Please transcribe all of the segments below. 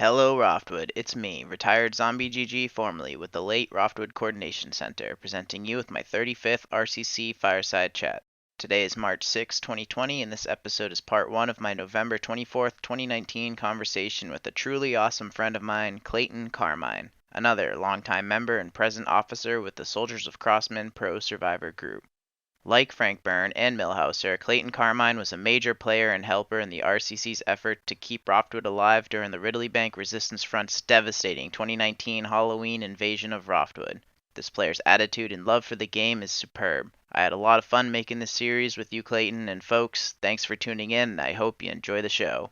Hello, Roftwood. It's me, retired Zombie GG, formerly with the late Roftwood Coordination Center, presenting you with my 35th RCC Fireside Chat. Today is March 6, 2020, and this episode is part 1 of my November 24th, 2019 conversation with a truly awesome friend of mine, Clayton Carmine, another longtime member and present officer with the Soldiers of Crossman Pro Survivor Group. Like Frank Burn and Millhouser, Clayton Carmine was a major player and helper in the RCC's effort to keep Roftwood alive during the Ridleybank Resistance Front's devastating 2019 Halloween invasion of Roftwood. This player's attitude and love for the game is superb. I had a lot of fun making this series with you, Clayton, and folks, thanks for tuning in, and I hope you enjoy the show.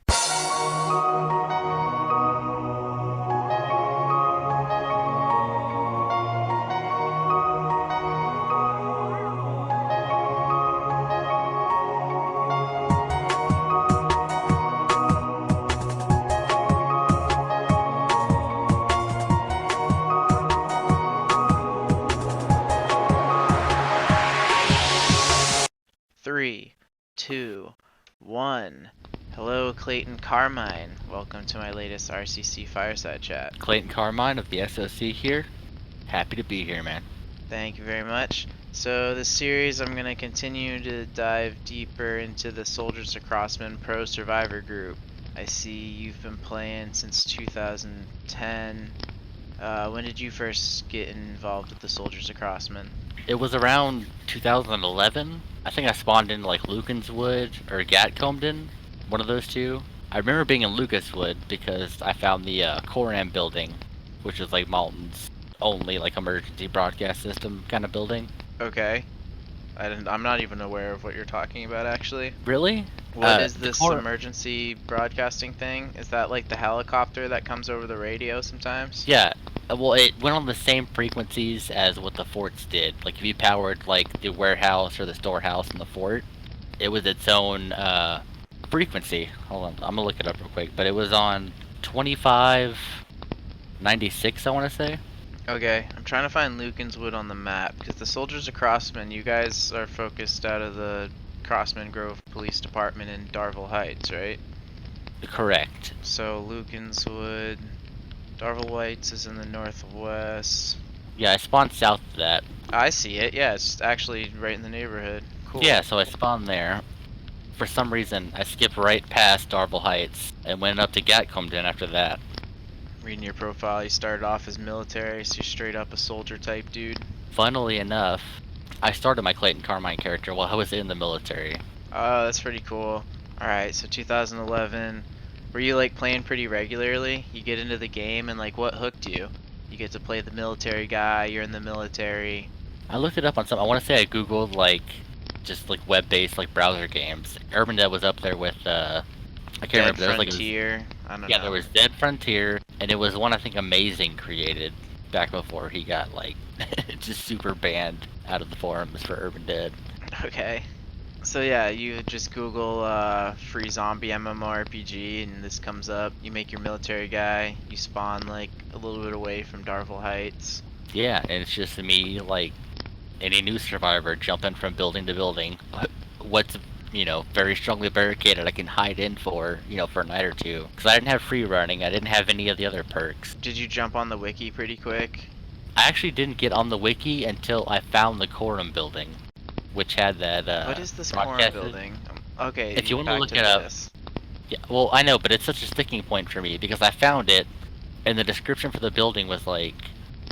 Three, two, one. Hello, Clayton Carmine. Welcome to my latest RCC Fireside Chat. Clayton Carmine of the FSC here. Happy to be here, man. Thank you very much. So this series, I'm going to continue to dive deeper into the Soldiers of Crossman Pro Survivor Group. I see you've been playing since 2010. When did you first get involved with the Soldiers of Crossman? It was around 2011. I think I spawned in like Lucaswood or Gatcomben, one of those two. I remember being in Lucaswood because I found the Coram building, which is like Malton's only like emergency broadcast system kind of building. Okay. I'm not even aware of what you're talking about, actually. Really? What is this emergency broadcasting thing? Is that like the helicopter that comes over the radio sometimes? Yeah. Well, it went on the same frequencies as what the forts did. Like if you powered like the warehouse or the storehouse in the fort, it was its own frequency. Hold on, I'm gonna look it up real quick. But it was on 2596, I want to say. Okay, I'm trying to find Lucaswood on the map, because the Soldiers of Crossman, you guys are focused out of the Crossman Grove Police Department in Darville Heights, right? Correct. So Lucaswood, Darville Heights is in the northwest. Yeah, I spawned south of that. I see it, yeah, it's actually right in the neighborhood. Cool. Yeah, so I spawned there. For some reason, I skipped right past Darville Heights and went up to Gatcomben after that. Reading your profile, you started off as military, so you're straight up a soldier type dude. Funnily enough, I started my Clayton Carmine character while I was in the military. Oh, that's pretty cool. Alright, so 2011, were you like playing pretty regularly? You get into the game and like what hooked you? You get to play the military guy, you're in the military. I looked it up on some, I want to say I googled like, just like web-based like browser games. Urban Dead was up there with, I can't remember. There was like Frontier, I don't know. Yeah, there was Dead Frontier, and it was one I think Amazing created back before he got like just super banned out of the forums for Urban Dead. Okay. So yeah, you just Google free zombie MMORPG and this comes up. You make your military guy, you spawn like a little bit away from Darville Heights. Yeah, and it's just me like any new survivor jumping from building to building. What's very strongly barricaded I can hide in for, for a night or two. Because I didn't have free running, I didn't have any of the other perks. Did you jump on the wiki pretty quick? I actually didn't get on the wiki until I found the Coram building, which had that, what is this Coram building? Okay, if you want to look it up. Yeah, well, I know, but it's such a sticking point for me, because I found it, and the description for the building was like,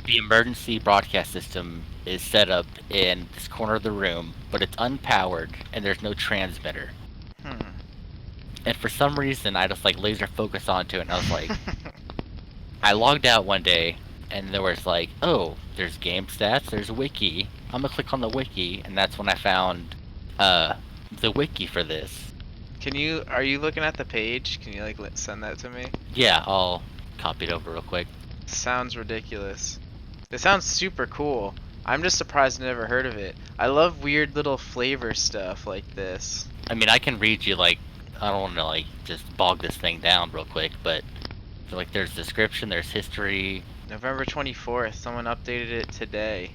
the emergency broadcast system is set up in this corner of the room, but it's unpowered and there's no transmitter. And for some reason, I just like laser focused onto it, and I was like, I logged out one day, and there was like, oh, there's game stats, there's a wiki. I'm gonna click on the wiki, and that's when I found the wiki for this. Are you looking at the page? Can you like send that to me? Yeah, I'll copy it over real quick. Sounds ridiculous. It sounds super cool. I'm just surprised I never heard of it. I love weird little flavor stuff like this. I mean, I can read you like, I don't want to like just bog this thing down real quick, but like there's description, there's history. November 24th, someone updated it today.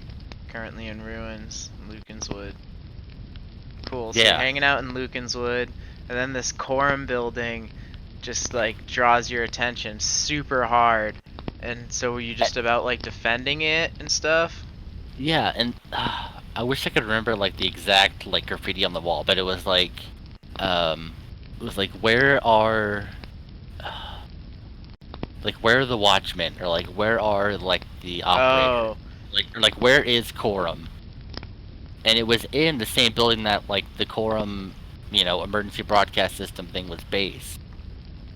Currently in ruins, Lucaswood. Cool, so yeah. You're hanging out in Lucaswood, and then this Coram building just like draws your attention super hard. And so were you just about like defending it and stuff? Yeah, and I wish I could remember like the exact like graffiti on the wall, but um, it was like where are the watchmen, or like where are like the operators, Oh, like where is Quorum? And it was in the same building that like the Quorum, emergency broadcast system thing was based,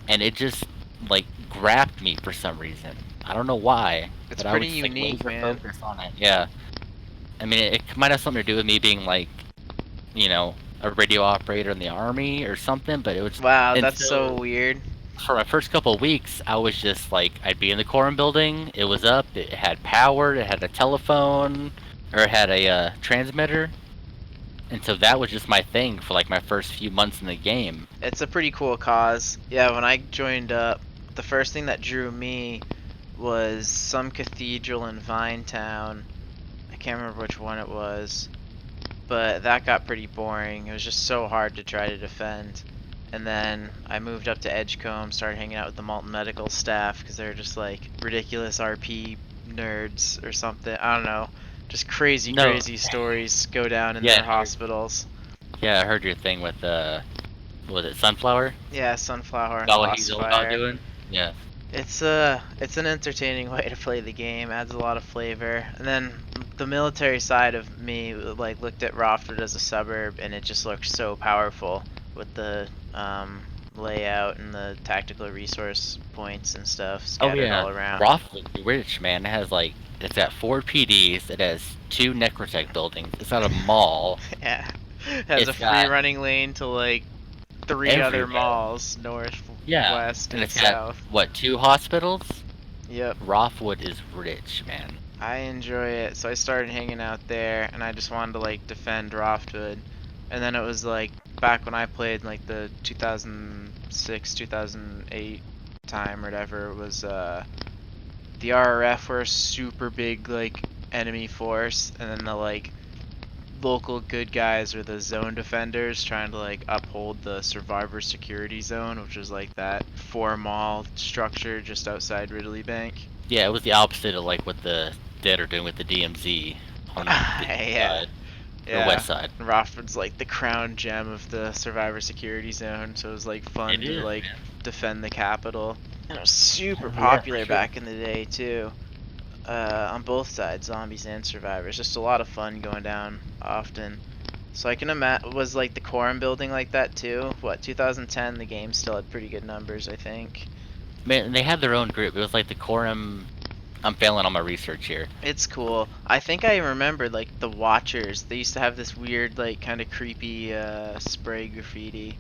and it just like grabbed me for some reason. I don't know why, it's but I pretty would just like unique, laser man. focus on it. Yeah. I mean, it might have something to do with me being like, a radio operator in the army or something, but it was. Wow, And that's so so weird. for my first couple of weeks, I was just like, I'd be in the quorum building. It was up. It had power. It had a telephone, or it had a transmitter. And so that was just my thing for like my first few months in the game. It's a pretty cool cause. Yeah, when I joined up, the first thing that drew me was some cathedral in Vinetown. I can't remember which one it was, but that got pretty boring. It was just so hard to try to defend. And then I moved up to Edgecombe, started hanging out with the Malton medical staff because they're just like ridiculous RP nerds or something. I don't know. Just crazy, No. crazy stories go down in Yeah, their hospitals. Yeah, I heard your thing with was it Sunflower? Yeah, Sunflower and About what he's all about Crossfire. doing? Yeah. It's an entertaining way to play the game. Adds a lot of flavor. And then the military side of me like looked at Roftwood as a suburb, and it just looked so powerful with the layout and the tactical resource points and stuff scattered all around. Roftwood's rich, man. It's at 4 PDs. It has 2 Necrotech buildings. It's at a mall. Yeah, it has It's a free got running lane to like 3 other everywhere. malls, north, Yeah, west, and and it's got south. what, 2 hospitals? Yep. Roftwood is rich, man. I enjoy it, so I started hanging out there, and I just wanted to like defend Roftwood. And then it was like back when I played like the 2006, 2008 time or whatever, it was the RRF were a super big like enemy force, and then the like local good guys were the zone defenders trying to like uphold the survivor security zone, which was like that 4 mall structure just outside Ridleybank. Yeah, it was the opposite of like what the Dead are doing with the DMZ on the Yeah. the west side. Roftwood's like the crown gem of the survivor security zone, so it was like fun It to is, like man. defend the capital. And it was super Yeah, for popular sure. back in the day too. On both sides, zombies and survivors. Just a lot of fun going down often. So I can imagine, was like the quorum building like that too? What, 2010, the game still had pretty good numbers, I think. Man, they had their own group. It was like the Quorum. I'm failing on my research here. It's cool. I think I remember like the Watchers. They used to have this weird, like, kind of creepy spray graffiti.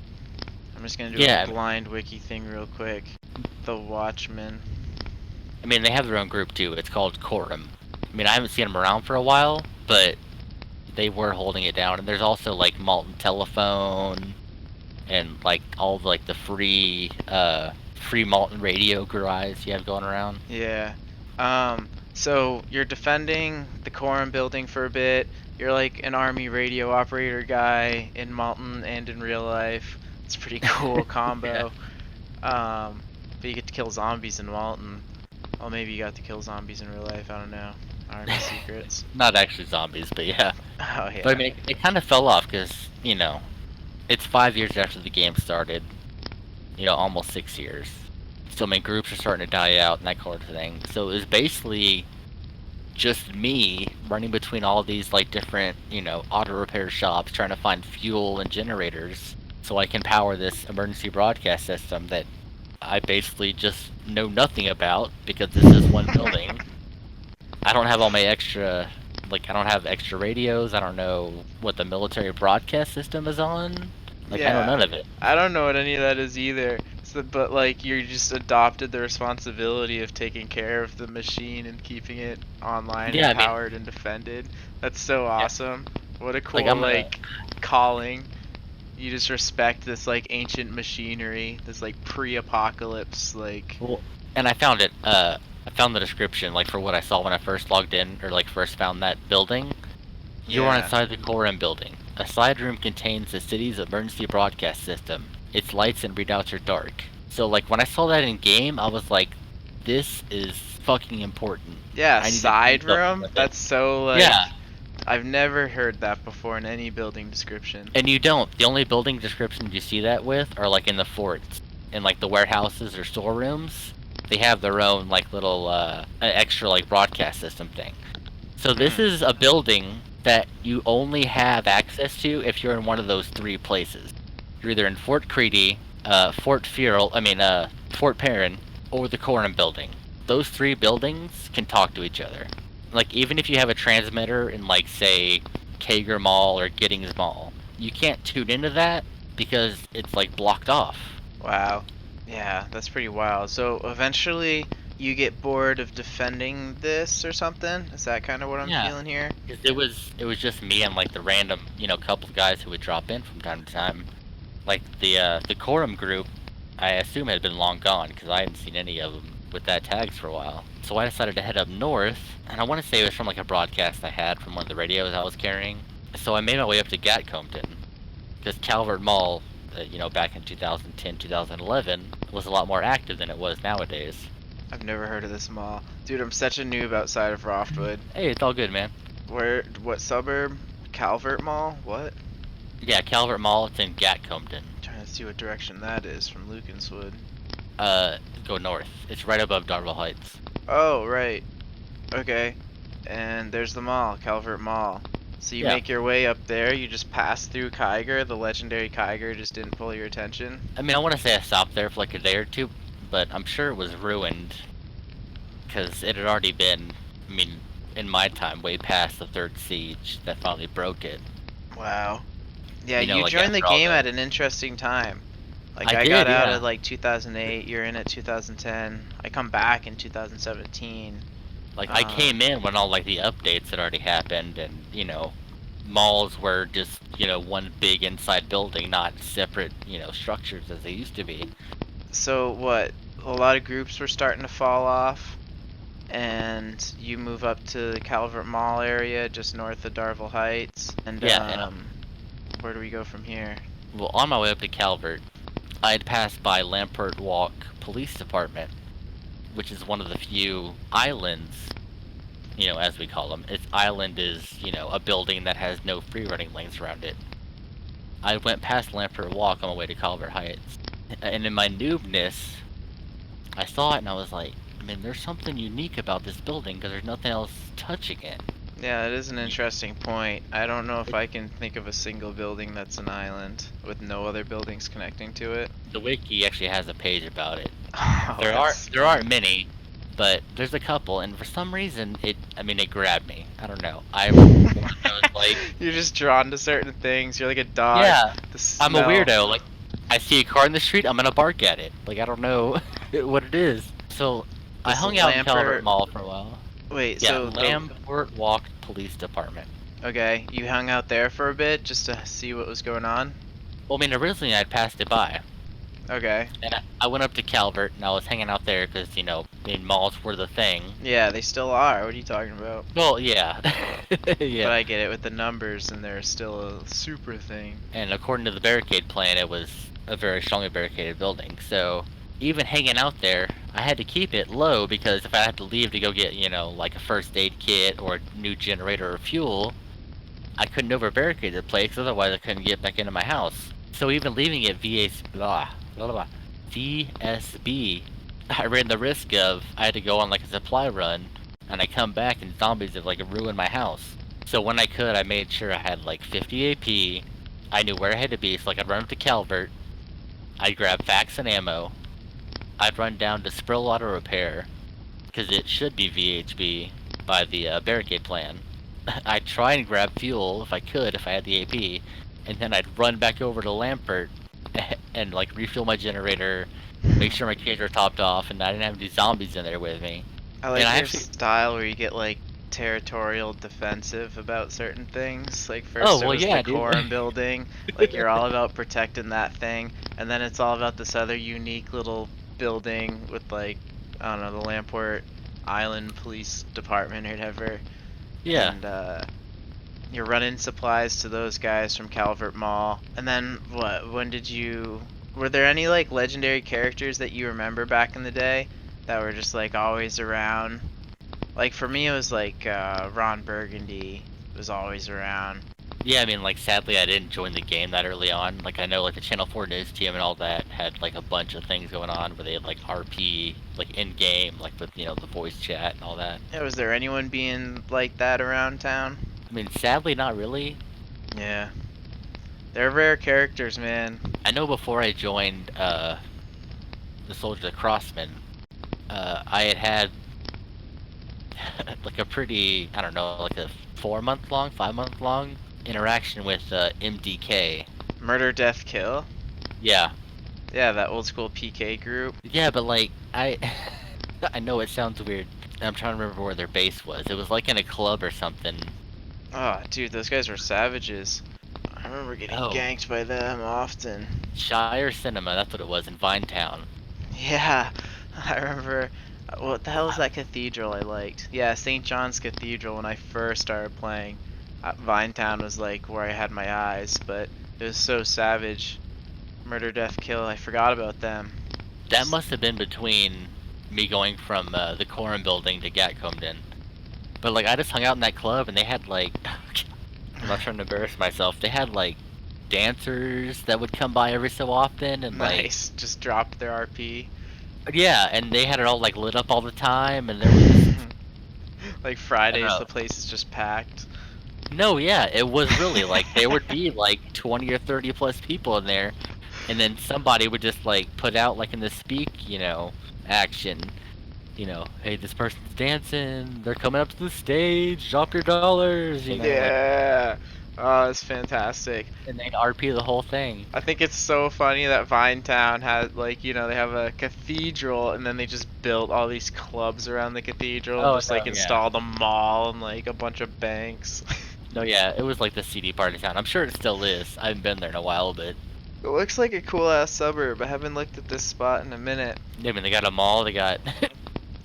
I'm just gonna do Yeah. a blind wiki thing real quick. The Watchmen. I mean, they have their own group too. It's called Quorum. I mean, I haven't seen them around for a while, but they were holding it down. And there's also like Malton Telephone, and like all like the free Malton radio guys you have going around. Yeah. So you're defending the Quorum building for a bit. You're like an army radio operator guy in Malton and in real life. It's a pretty cool combo. But you get to kill zombies in Malton. Well, maybe you got to kill zombies in real life. I don't know. Army secrets. Not actually zombies, but yeah. Oh yeah. But I mean, it kind of fell off because it's 5 years after the game started. Almost 6 years. So I mean, groups are starting to die out and that kind of thing. So it was basically just me running between all these like different, auto repair shops trying to find fuel and generators so I can power this emergency broadcast system that I basically just know nothing about because this is one building. I don't have all my extra, I don't have extra radios. I don't know what the military broadcast system is on. I know none of it. I don't know what any of that is either. But like you just adopted the responsibility of taking care of the machine and keeping it online Yeah, and I mean- powered and defended. That's so awesome. What a cool I'm calling. You just respect this like ancient machinery, this like pre-apocalypse like. Well, and I found it. I found the description for what I saw when I first logged in or first found that building. You are Yeah. inside the Quorum building. A side room contains the city's emergency broadcast system. Its lights and readouts are dark. So like when I saw that in game, I was like, this is fucking important. Yeah, I need to do side something room? with it. That's so, like, Yeah, I've never heard that before in any building description. and you don't. The only building descriptions you see that with are like in the forts, in like the warehouses or storerooms. They have their own like little extra like broadcast system thing. So this is a building that you only have access to if you're in one of those three places. You're either in Fort Creedy, Fort Fort Perrin, or the Coram building. Those three buildings can talk to each other. Like, even if you have a transmitter in, like, say, Kager Mall or Giddings Mall, you can't tune into that because it's, like, blocked off. Wow. Yeah, that's pretty wild. So eventually you get bored of defending this or something? Is that kind of what I'm feeling here? 'Cause it was just me and, like, the random, couple of guys who would drop in from time to time. Like, the Coram group, I assume had been long gone because I hadn't seen any of them with that tags for a while. So I decided to head up north, and I want to say it was from like a broadcast I had from one of the radios I was carrying. So I made my way up to Gatcombton, because Calvert Mall, back in 2010, 2011, was a lot more active than it was nowadays. I've never heard of this mall. Dude, I'm such a noob outside of Roftwood. Hey, it's all good, man. What suburb? Calvert Mall? What? Yeah, Calvert Mall, it's in Gatcombton. Trying to see what direction that is from Lucanswood. Go north. It's right above Darville Heights. Oh, right. Okay. And there's the mall, Calvert Mall. So you make your way up there, you just pass through Kiger, the legendary Kiger just didn't pull your attention? I mean, I want to say I stopped there for like a day or two, but I'm sure it was ruined, because it had already been, in my time, way past the third siege that finally broke it. Wow. Yeah, You know, you like, joined the after all game the- at an interesting time. Like, I I did, got out yeah. at like 2008, you're in at 2010. I come back in 2017. Like, I came in when all, like, the updates had already happened, and, malls were just, one big inside building, not separate, structures as they used to be. So what? A lot of groups were starting to fall off, and you move up to the Calvert Mall area, just north of Darville Heights. And where do we go from here? Well, on my way up to Calvert, I'd passed by Lampert Walk Police Department, which is one of the few islands, as we call them. Its island is, a building that has no free running lanes around it. I went past Lampert Walk on my way to Calvert Heights, and in my noobness, I saw it and I was like, there's something unique about this building because there's nothing else touching it. Yeah, it is an interesting point. I don't know if I can think of a single building that's an island with no other buildings connecting to it. The wiki actually has a page about it. Oh, there aren't many, but there's a couple, and for some reason it grabbed me. I don't know. I was like, you're just drawn to certain things. You're like a dog. yeah, I'm a smell. weirdo. Like, I see a car in the street, I'm gonna bark at it. Like, I don't know what it is. So I hung out in Calvert Mall for a while. Wait, Yeah, so Lampert Walk Police Department. okay, you hung out there for a bit just to see what was going on? Well, originally I'd passed it by. Okay. And I went up to Calvert, and I was hanging out there because, malls were the thing. Yeah, they still are. What are you talking about? Well, yeah. Yeah. But I get it with the numbers, and they're still a super thing. And according to the barricade plan, it was a very strongly barricaded building. So even hanging out there, I had to keep it low because if I had to leave to go get, like a first aid kit or a new generator or fuel, I couldn't over barricade the place, otherwise I couldn't get back into my house. So even leaving it VSB, I ran the risk of I had to go on like a supply run, and I come back and zombies have like ruined my house. So when I could, I made sure I had like 50 AP. I knew where I had to be, so like I'd run up to Calvert, I'd grab facts and ammo, I'd run down to Sprill Auto Repair, because it should be VHB by the barricade plan. I'd try and grab fuel if I could, if I had the AP, and then I'd run back over to Lampert and like refuel my generator, make sure my cage are topped off, and I didn't have any zombies in there with me. I like And your style where you get like territorial defensive about certain things. Like first Oh, it well, was yeah, the dude. Coram building, like you're all about protecting that thing, and then it's all about this other unique little building with like, I don't know, the Lamport Island Police Department or whatever. Yeah. And you're running supplies to those guys from Calvert Mall. And then what? When did you Were there any like legendary characters that you remember back in the day that were just like always around? Like for me, it was like Ron Burgundy was always around. Yeah, I mean, like, sadly, I didn't join the game that early on. Like, I know, like, the Channel 4 news team and all that had, like, a bunch of things going on where they had, like, RP, like, in-game, like, with, you know, the voice chat and all that. Yeah, was there anyone being like that around town? I mean, sadly, not really. Yeah. They're rare characters, man. I know before I joined, the Soldiers of Crossman, I had like, a pretty, I don't know, like, a 4-month-long, 5-month-long interaction with, MDK. Murder, Death, Kill? Yeah. Yeah, that old school PK group. Yeah, but, like, I know it sounds weird. I'm trying to remember where their base was. It was, like, in a club or something. Oh, dude, those guys were savages. I remember getting ganked by them often. Shire Cinema, that's what it was, in Vinetown. Yeah, I remember. What the hell is that cathedral I liked? Yeah, St. John's Cathedral when I first started playing. Vinetown was like where I had my eyes, but it was so savage. Murder, Death, Kill, I forgot about them. That must have been between me going from the Quorum building to Gatcomben. But like, I just hung out in that club and they had like, I'm not trying to embarrass myself, they had like dancers that would come by every so often and nice, just drop their RP. Yeah, and they had it all like lit up all the time and there was like Fridays the place is just packed. No, yeah, it was really like there would be like 20 or 30 plus people in there, and then somebody would just like put out like in the speak, you know, action, you know, hey, this person's dancing, they're coming up to the stage, drop your dollars, you know. Yeah, oh, it's fantastic. And they'd RP the whole thing. I think it's so funny that Vinetown had like, you know, they have a cathedral and then they just built all these clubs around the cathedral, and just like installed a mall and like a bunch of banks. No, yeah, it was like the CD party town. I'm sure it still is. I haven't been there in a while, but it looks like a cool ass suburb. I haven't looked at this spot in a minute. Yeah, I mean, they got a mall, they got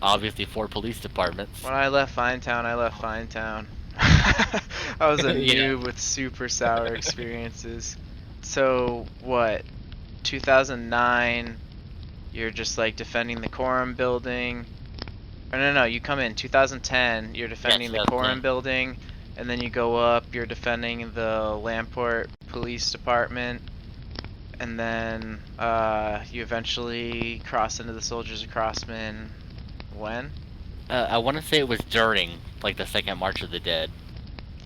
obviously 4 police departments. When I left Vinetown, I left Vinetown. I was a noob with super sour experiences. So, what? 2009, you're just like defending the Quorum building. Or no, you come in 2010, you're defending the Quorum building. And then you go up, you're defending the Lamport Police Department, and then you eventually cross into the Soldiers of Crossman. When? I want to say it was during, like, the second March of the Dead.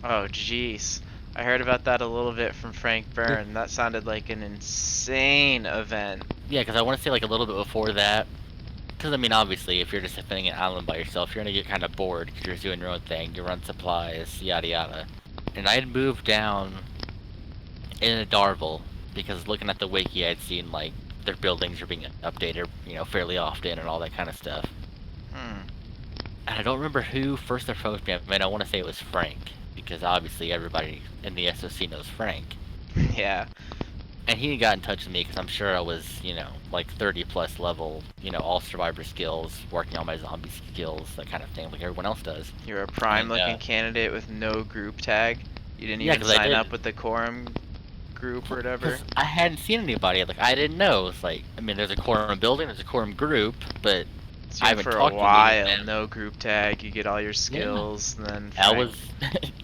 Oh, jeez. I heard about that a little bit from Frank Burn. That sounded like an insane event. Yeah, because I want to say, like, a little bit before that. Because, I mean, obviously, if you're just defending an island by yourself, you're going to get kind of bored because you're doing your own thing. You run supplies, yada yada. And I had moved down in Darville because looking at the wiki, I'd seen, like, their buildings are being updated, you know, fairly often and all that kind of stuff. And I don't remember who first approached me. I mean, I want to say it was Frank because, obviously, everybody in the SOC knows Frank. Yeah. And he got in touch with me because I'm sure I was, you know, like 30 plus level, you know, all survivor skills, working on my zombie skills, that kind of thing, like everyone else does. You're a prime looking candidate with no group tag. You didn't even sign up with the Quorum group or whatever. I hadn't seen anybody. Like, I didn't know. It's like, I mean, there's a Quorum building, there's a Quorum group, but so I haven't for talked a while. No group tag. You get all your skills, and then I was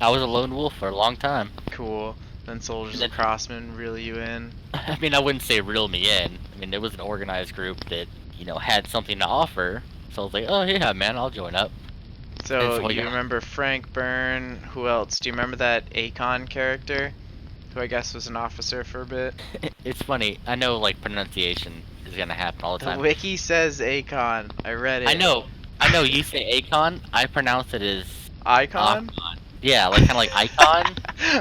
a lone wolf for a long time. Cool. Then Soldiers of Crossman reel you in. I mean, I wouldn't say reel me in. I mean, it was an organized group that, you know, had something to offer. So I was like, oh yeah, man, I'll join up. So you remember Frank Burn? Who else? Do you remember that Akon character? Who I guess was an officer for a bit? It's funny. I know, like, pronunciation is gonna happen all the time. The wiki says Akon. I read it. I know. You say Akon. I pronounce it as Icon. Yeah, like kind of like icon.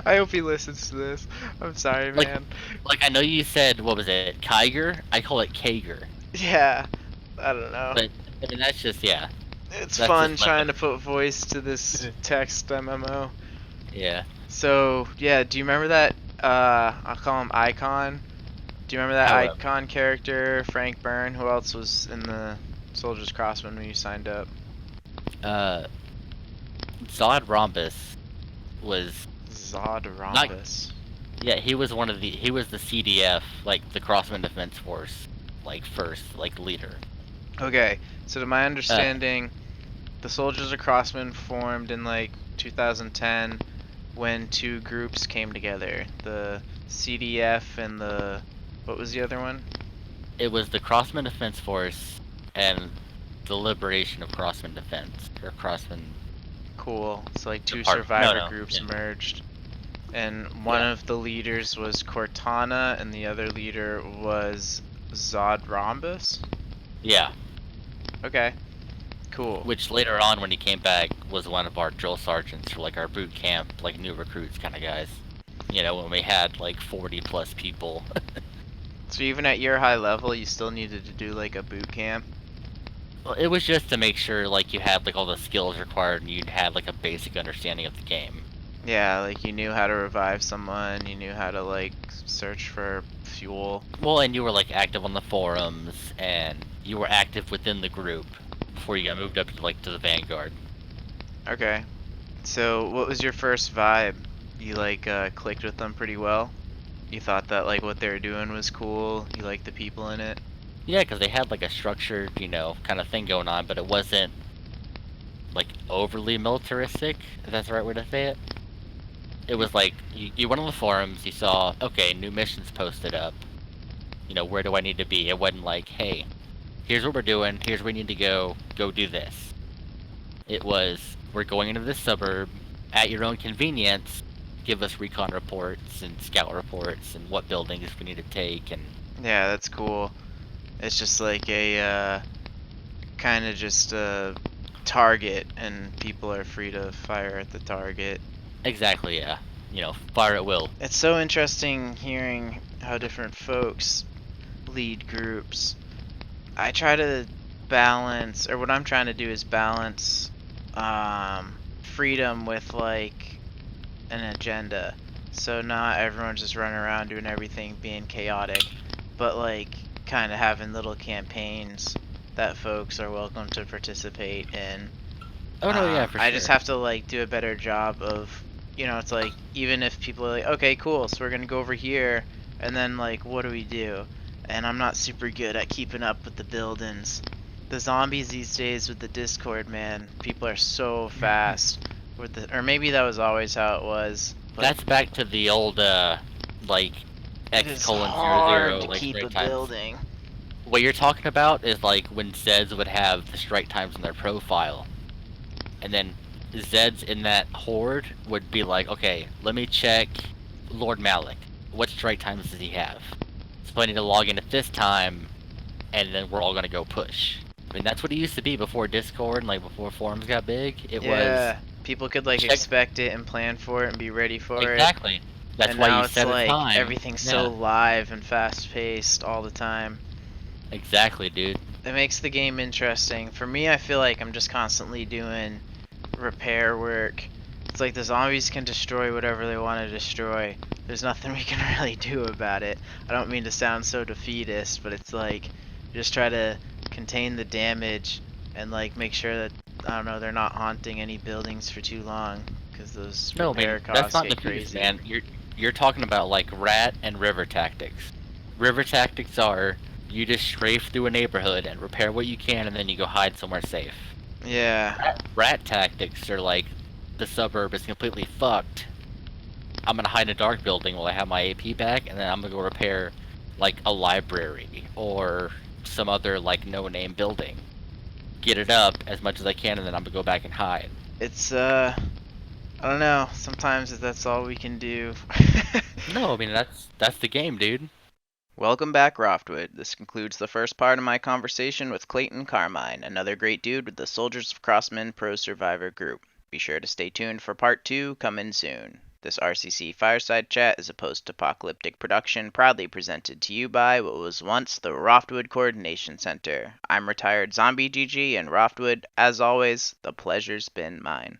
I hope he listens to this. I'm sorry, man. Like I know you said, what was it, Kiger? I call it Kager. Yeah, I don't know. But I mean, that's just It's fun trying to put voice to this text MMO. Yeah. So yeah, do you remember that? I'll call him Icon. Do you remember that Icon character, Frank Burn? Who else was in the Soldiers Crossman when you signed up? Zod Rhombus was Zod Rhombus. Yeah, he was the CDF, like the Crossman Defense Force, like first, like leader. Okay, so to my Uh, understanding, the Soldiers of Crossman formed in like 2010 when two groups came together. The CDF and what was the other one? it was the Crossman Defense Force and the Liberation of Crossman Defense, or Crossman Cool. It's like two Department. No, survivor no, groups yeah, merged. And one yeah, of the leaders was Cortana, and the other leader was Zod Rhombus? yeah. Okay, cool. Which later on, when he came back, was one of our drill sergeants for like our boot camp, like new recruits kind of guys. You know, when we had like 40 plus people. So even at your high level, you still needed to do like a boot camp? Well, it was just to make sure like you had like all the skills required and you'd had like a basic understanding of the game. Yeah, like you knew how to revive someone, you knew how to like search for fuel. Well, and you were like active on the forums and you were active within the group before you got moved up to like to the Vanguard. Okay. So what was your first vibe? You like clicked with them pretty well? You thought that like what they were doing was cool? You liked the people in it? Yeah, because they had like a structured, you know, kind of thing going on, but it wasn't like overly militaristic, if that's the right way to say it. It was like you went on the forums, you saw, okay, new missions posted up. You know, where do I need to be? It wasn't like, hey, here's what we're doing, here's where we need to go do this. It was, we're going into this suburb at your own convenience. Give us recon reports and scout reports and what buildings we need to take and Yeah, that's cool. It's just like a kind of just a target, and people are free to fire at the target. exactly, yeah. You know, fire at will. It's so interesting hearing how different folks lead groups. I try to balance, or what I'm trying to do is balance freedom with like an agenda. So not everyone's just running around doing everything being chaotic, but like kind of having little campaigns that folks are welcome to participate in. Oh no, yeah, for I sure. just have to like do a better job of, it's like even if people are like, okay, cool, so we're gonna go over here, and then like, what do we do? And I'm not super good at keeping up with the buildings. The zombies these days with the Discord, man, people are so fast. Or maybe that was always how it was. But That's back to the old like it X is colon hard 00 to like keep strike a times. building. What you're talking about is like when Zeds would have the strike times in their profile. And then Zeds in that horde would be like, okay, let me check Lord Malik. What strike times does he have? So I need to log in at this time, and then we're all gonna go push. I mean, that's what it used to be before Discord and like before forums got big. It was Yeah, people could like check expect it and plan for it and be ready for it. exactly. That's And why now you it's set a like time. everything's so Yeah, live and fast paced all the time. exactly, dude. It makes the game interesting. For me, I feel like I'm just constantly doing repair work. It's like the zombies can destroy whatever they want to destroy. There's nothing we can really do about it. I don't mean to sound so defeatist, but it's like just try to contain the damage and like make sure that, I don't know, they're not haunting any buildings for too long, because those No, I repair mean, that's costs not get defeatist, crazy. man. You're talking about like rat and river tactics. River tactics are you just strafe through a neighborhood and repair what you can, and then you go hide somewhere safe. Yeah. Rat tactics are like the suburb is completely fucked. I'm gonna hide in a dark building while I have my AP back, and then I'm gonna go repair like a library or some other like no-name building. Get it up as much as I can, and then I'm gonna go back and hide. It's I don't know. Sometimes that's all we can do. No, I mean that's the game, dude. Welcome back, Roftwood. This concludes the first part of my conversation with Clayton Carmine, another great dude with the Soldiers of Crossman Pro Survivor group. Be sure to stay tuned for part 2 coming soon. This RCC Fireside Chat is a post-apocalyptic production proudly presented to you by what was once the Roftwood Coordination Center. I'm retired Zombie GG, and Roftwood, as always, the pleasure's been mine.